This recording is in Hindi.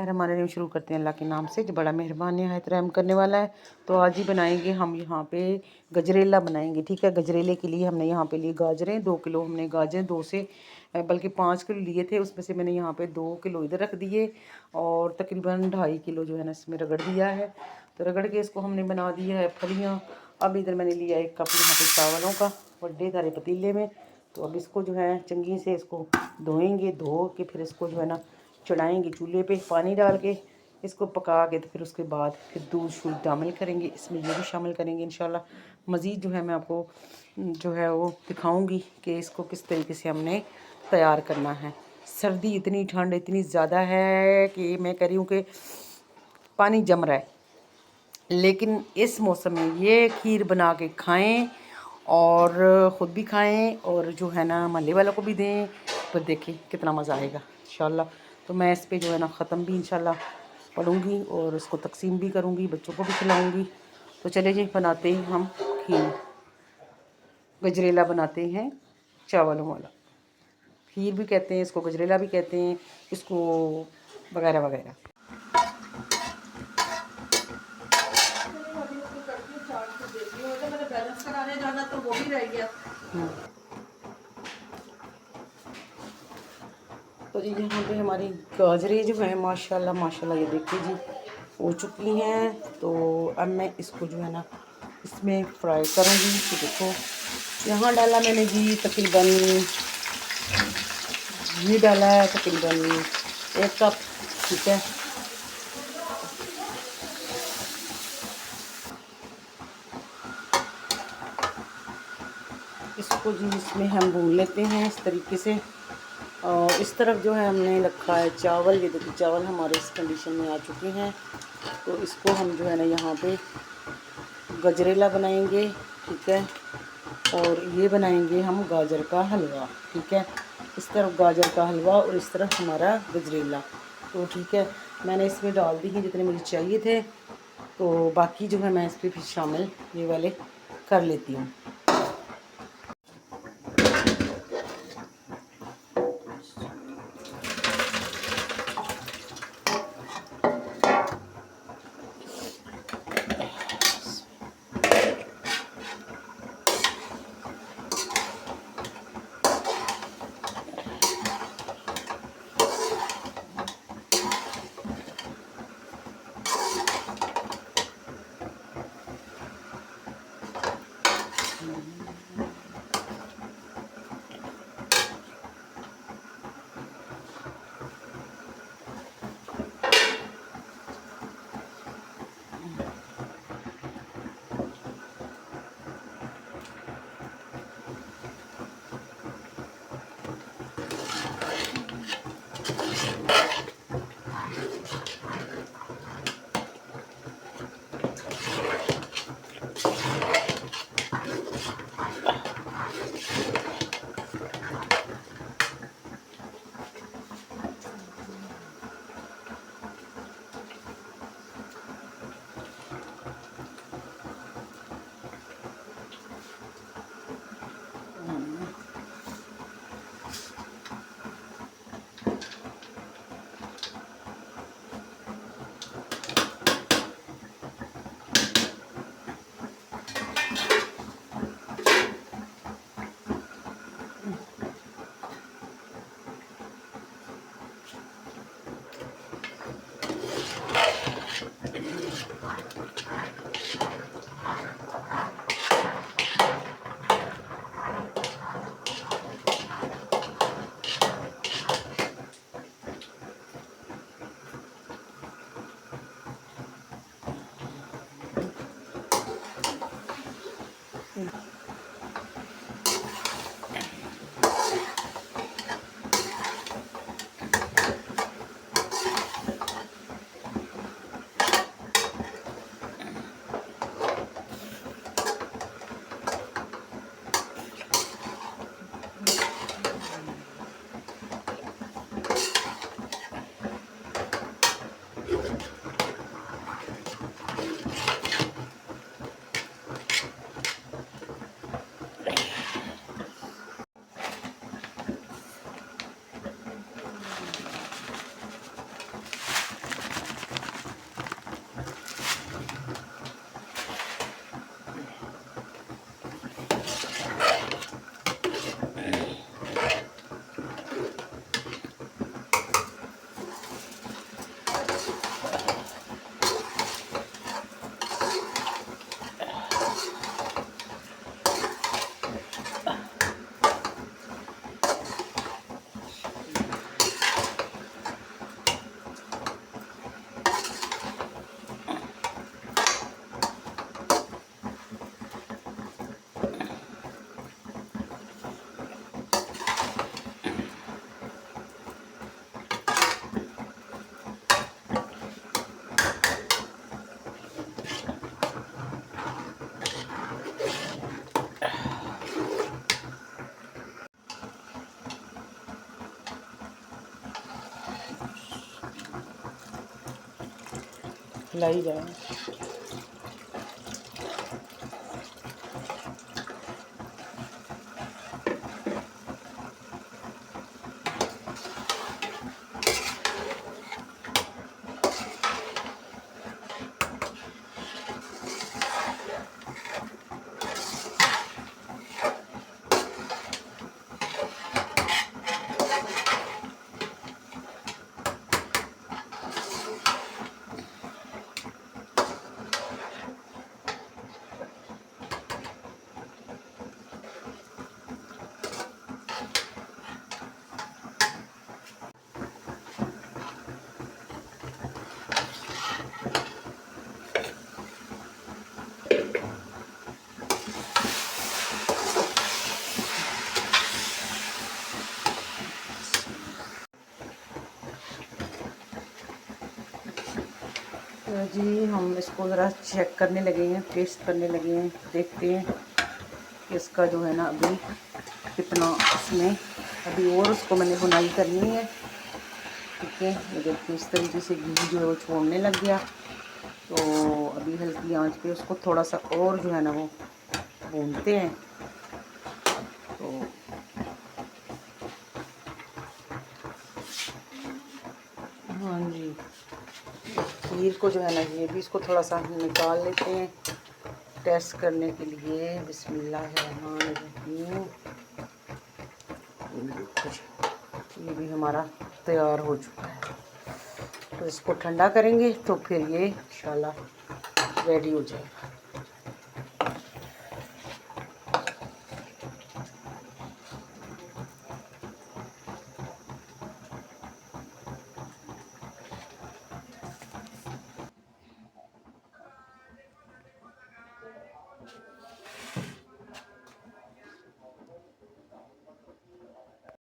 बिस्मिल्लाहिर्रहमानिर्रहीम। शुरू करते हैं अल्लाह के नाम से जो बड़ा मेहरबान निहायत रहम करने वाला है। तो आज ही बनाएंगे हम यहाँ पे गजरेला बनाएंगे। ठीक है, गजरेले के लिए हमने यहाँ पे लिए गाजरें 2 किलो। हमने गाजर 2 से बल्कि 5 किलो लिए थे, उसमें से मैंने यहाँ पे 2 किलो इधर रख दिए और तकरीबन 2.5 किलो जो है ना इसमें रगड़ दिया है। तो रगड़ के इसको हमने बना दिया है फलियाँ। अब इधर मैंने लिया 1 कप यहाँ पे चावलों का बड़े सारे पतीले में। तो अब इसको जो है चंगी से इसको धोएंगे, धो के फिर इसको जो है ना चढ़ाएंगे चूल्हे पे पानी डाल के, इसको पका के। तो फिर उसके बाद फिर दूध शूध शामिल करेंगे, इसमें ये भी शामिल करेंगे इंशाल्लाह। मज़ीद जो है मैं आपको जो है वो दिखाऊंगी कि इसको किस तरीके से हमने तैयार करना है। सर्दी इतनी, ठंड इतनी ज़्यादा है कि मैं कह रही हूँ कि पानी जम रहा है, लेकिन इस मौसम में ये खीर बना के खाएँ और ख़ुद भी खाएँ और जो है ना महल्ले वालों को भी दें। पर देखिए कितना मज़ा आएगा इंशाल्लाह। तो मैं इस पे जो है ना ख़त्म भी इंशाल्लाह पढ़ूँगी और इसको तकसीम भी करूँगी, बच्चों को भी खिलाऊँगी। तो चले जी बनाते हैं हम खीर, गजरेला बनाते हैं चावलों वाला। खीर भी कहते हैं इसको, गजरेला भी कहते हैं इसको, वगैरह वगैरह। तो वो भी रह गया। तो जी यहाँ पे हमारी गाजरें जो हैं माशाल्लाह माशाल्लाह ये देखिए जी हो चुकी हैं। तो अब मैं इसको जो है ना इसमें फ्राई करूँगी। तो देखो यहाँ डाला मैंने जी तकरीबन घी डाला है तकरीबन 1 कप। ठीक है, इसको जी इसमें हम भून लेते हैं इस तरीके से। और इस तरफ जो है हमने रखा है चावल। ये देखिए चावल हमारे इस कंडीशन में आ चुके हैं। तो इसको हम जो है ना यहाँ पे गजरेला बनाएंगे। ठीक है, और ये बनाएंगे हम गाजर का हलवा। ठीक है, इस तरफ गाजर का हलवा और इस तरफ हमारा गजरेला। तो ठीक है, मैंने इसमें डाल दी हैं जितने मुझे चाहिए थे। तो बाकी जो है मैं इस पर फिर शामिल ये वाले कर लेती हूँ। हिलाई जाए। तो जी हम इसको ज़रा चेक करने लगे हैं, टेस्ट करने लगे हैं, देखते हैं कि इसका जो है ना अभी कितना इसमें अभी और उसको मैंने बुनाई करनी है। ठीक है, ये देखिए इस तरीके से घी जो है वो छोड़ने लग गया। तो अभी हल्की आंच पे उसको थोड़ा सा और जो है ना वो भूनते हैं। तो हाँ जी, खीर को जो है ना ये भी इसको थोड़ा सा निकाल लेते हैं टेस्ट करने के लिए। बिस्मिल्लाहिर्रहमानिर्रहीम। ये भी हमारा तैयार हो चुका है। तो इसको ठंडा करेंगे तो फिर ये इंशाल्लाह रेडी हो जाएगा।